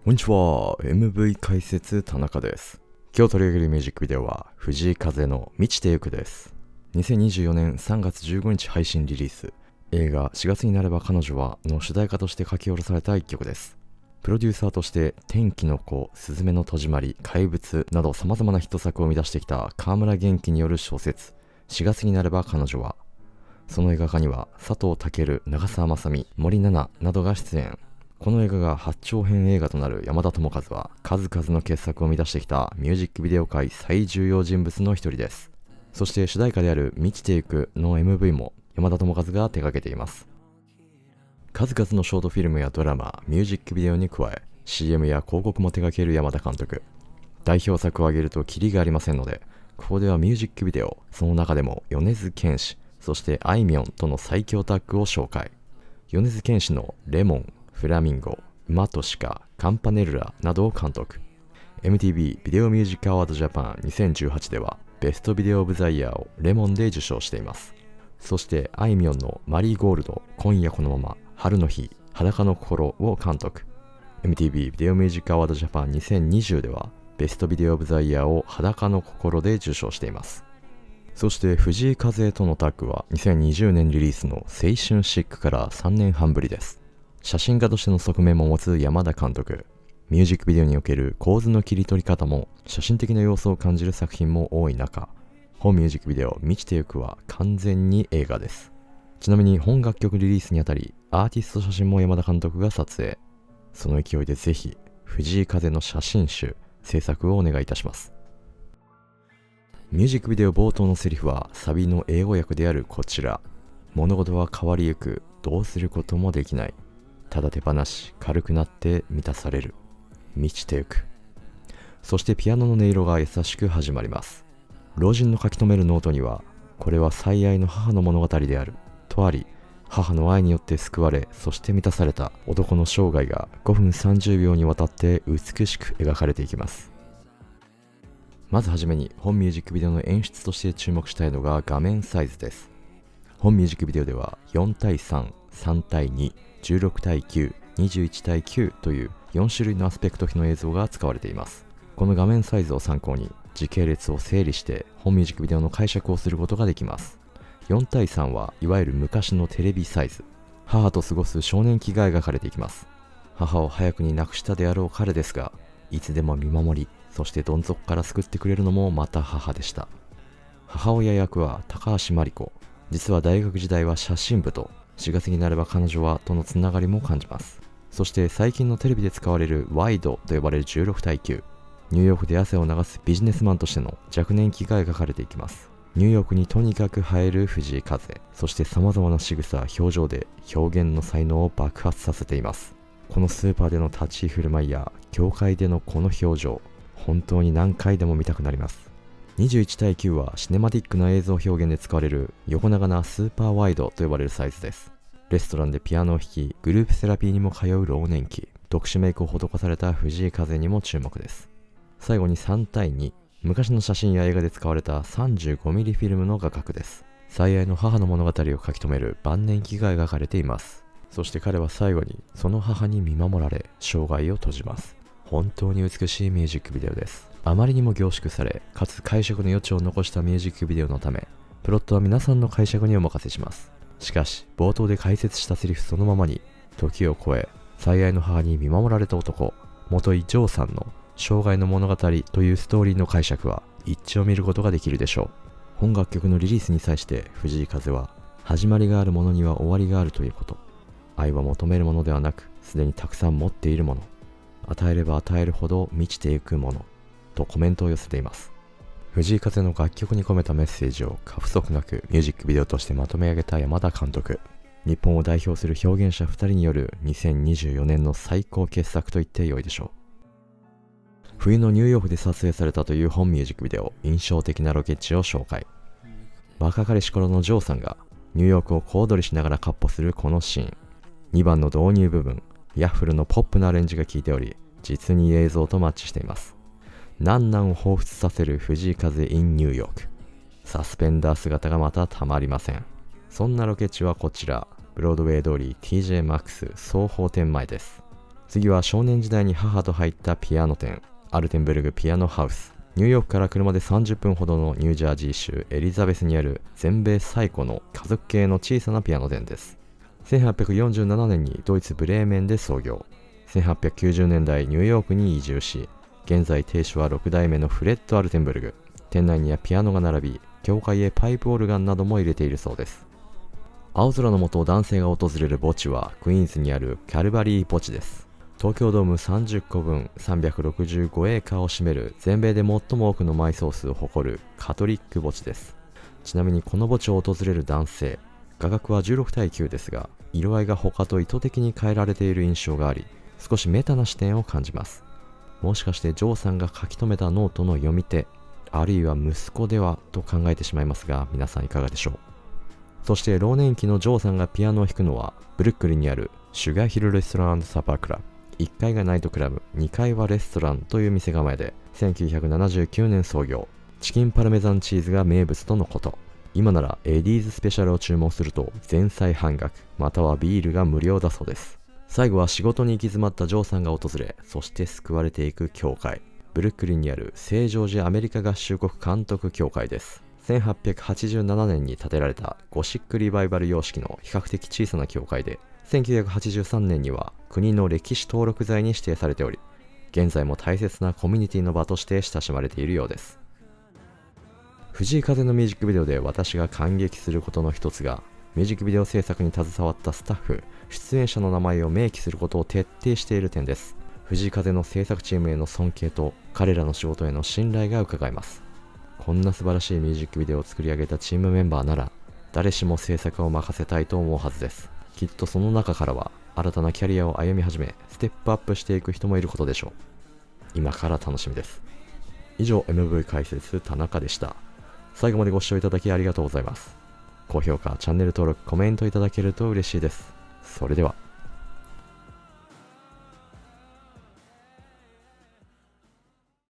こんにちは。MV 解説田中です。今日取り上げるミュージックビデオは藤井風の満ちてゆくです。2024年3月15日配信リリース。映画4月になれば彼女はの主題歌として書き下ろされた一曲です。プロデューサーとして天気の子、すずめの戸締まり、怪物など様々なヒット作を生み出してきた川村元気による小説4月になれば彼女は、その映画化には佐藤健、長澤まさみ、森七菜などが出演。この映画が8長編映画となる山田智和は数々の傑作を生み出してきたミュージックビデオ界最重要人物の一人です。そして主題歌である満ちてゆくの MV も山田智和が手掛けています。数々のショートフィルムやドラマ、ミュージックビデオに加え CM や広告も手掛ける山田監督。代表作を挙げるとキリがありませんので、ここではミュージックビデオ、その中でも米津玄師、そしてあいみょんとの最強タッグを紹介。米津玄師のレモン、フラミンゴ、馬と鹿、カンパネルラなどを監督。 MTV ビデオミュージックアワードジャパン2018ではベストビデオオブザイヤーをレモンで受賞しています。そしてあいみょんのマリーゴールド、今夜このまま、春の日、裸の心を監督。 MTV ビデオミュージックアワードジャパン2020ではベストビデオオブザイヤーを裸の心で受賞しています。そして藤井風とのタッグは2020年リリースの青春シックから3年半ぶりです。写真家としての側面も持つ山田監督。ミュージックビデオにおける構図の切り取り方も写真的な要素を感じる作品も多い中、本ミュージックビデオ満ちてゆくは完全に映画です。ちなみに本楽曲リリースにあたりアーティスト写真も山田監督が撮影。その勢いでぜひ藤井風の写真集制作をお願いいたします。ミュージックビデオ冒頭のセリフはサビの英語訳であるこちら。物事は変わりゆく、どうすることもできない。ただ手放し、軽くなって満たされる。満ちてゆく。そしてピアノの音色が優しく始まります。老人の書き留めるノートには、これは最愛の母の物語である、とあり、母の愛によって救われ、そして満たされた男の生涯が5分30秒にわたって美しく描かれていきます。まずはじめに本ミュージックビデオの演出として注目したいのが画面サイズです。本ミュージックビデオでは4対3、3対2、16対9、21対9という4種類のアスペクト比の映像が使われています。この画面サイズを参考に時系列を整理して本ミュージックビデオの解釈をすることができます。4対3はいわゆる昔のテレビサイズ。母と過ごす少年期が描かれていきます。母を早くに亡くしたであろう彼ですが、いつでも見守り、そしてどん底から救ってくれるのもまた母でした。母親役は高橋真理子。実は大学時代は写真部と、4月になれば彼女はとのつながりも感じます。そして最近のテレビで使われるワイドと呼ばれる16対9。ニューヨークで汗を流すビジネスマンとしての若年期が描かれていきます。ニューヨークにとにかく映える藤井風。そして様々な仕草、表情で表現の才能を爆発させています。このスーパーでの立ち居振る舞いや教会でのこの表情、本当に何回でも見たくなります。21対9はシネマティックな映像表現で使われる横長なスーパーワイドと呼ばれるサイズです。レストランでピアノを弾き、グループセラピーにも通う老年期、特殊メイクを施された藤井風にも注目です。最後に3対2、昔の写真や映画で使われた 35mm フィルムの画角です。最愛の母の物語を書き留める晩年期が描かれています。そして彼は最後にその母に見守られ、生涯を閉じます。本当に美しいミュージックビデオです。あまりにも凝縮され、かつ解釈の余地を残したミュージックビデオのため、プロットは皆さんの解釈にお任せします。しかし、冒頭で解説したセリフそのままに、時を超え、最愛の母に見守られた男、元井上さんの生涯の物語というストーリーの解釈は一致を見ることができるでしょう。本楽曲のリリースに際して藤井風は、始まりがあるものには終わりがあるということ。愛は求めるものではなく、すでにたくさん持っているもの。与えれば与えるほど満ちていくもの。とコメントを寄せています。藤井風の楽曲に込めたメッセージを過不足なくミュージックビデオとしてまとめ上げた山田監督。日本を代表する表現者2人による2024年の最高傑作と言ってよいでしょう。冬のニューヨークで撮影されたという本ミュージックビデオ、印象的なロケ地を紹介。若かりし頃のジョーさんがニューヨークを小躍りしながら闊歩するこのシーン。2番の導入部分、ヤッフルのポップなアレンジが効いており、実に映像とマッチしています。南南を彷彿させる藤井風 in ニューヨーク。サスペンダー姿がまたたまりません。そんなロケ地はこちら、ブロードウェイ通り TJ マックス双方店前です。次は少年時代に母と入ったピアノ店、アルテンブルグピアノハウス。ニューヨークから車で30分ほどのニュージャージー州エリザベスにある全米最古の家族系の小さなピアノ店です。1847年にドイツブレーメンで創業。1890年代ニューヨークに移住し、現在亭主は6代目のフレッド・アルテンブルグ。店内にはピアノが並び、教会へパイプオルガンなども入れているそうです。青空の下男性が訪れる墓地はクイーンズにあるキャルバリー墓地です。東京ドーム30個分365エーカーを占める全米で最も多くの埋葬数を誇るカトリック墓地です。ちなみにこの墓地を訪れる男性、画角は16対9ですが、色合いが他と意図的に変えられている印象があり、少しメタな視点を感じます。もしかしてジョーさんが書き留めたノートの読み手、あるいは息子ではと考えてしまいますが、皆さんいかがでしょう。そして老年期のジョーさんがピアノを弾くのはブルックリンにあるシュガーヒルレストラン&サパークラブ。1階がナイトクラブ、2階はレストランという店構えで、1979年創業。チキンパルメザンチーズが名物とのこと。今ならエディーズスペシャルを注文すると前菜半額、またはビールが無料だそうです。最後は仕事に行き詰まったジョーさんが訪れ、そして救われていく教会。ブルックリンにある聖ジョージアメリカ合衆国監督教会です。1887年に建てられたゴシックリバイバル様式の比較的小さな教会で、1983年には国の歴史登録財に指定されており、現在も大切なコミュニティの場として親しまれているようです。藤井風のミュージックビデオで私が感激することの一つが、ミュージックビデオ制作に携わったスタッフ、出演者の名前を明記することを徹底している点です。藤井風の制作チームへの尊敬と彼らの仕事への信頼が伺えます。こんな素晴らしいミュージックビデオを作り上げたチームメンバーなら、誰しも制作を任せたいと思うはずです。きっとその中からは新たなキャリアを歩み始め、ステップアップしていく人もいることでしょう。今から楽しみです。以上 MV 解説田中でした。最後までご視聴いただきありがとうございます。高評価、チャンネル登録、コメントいただけると嬉しいです。それでは。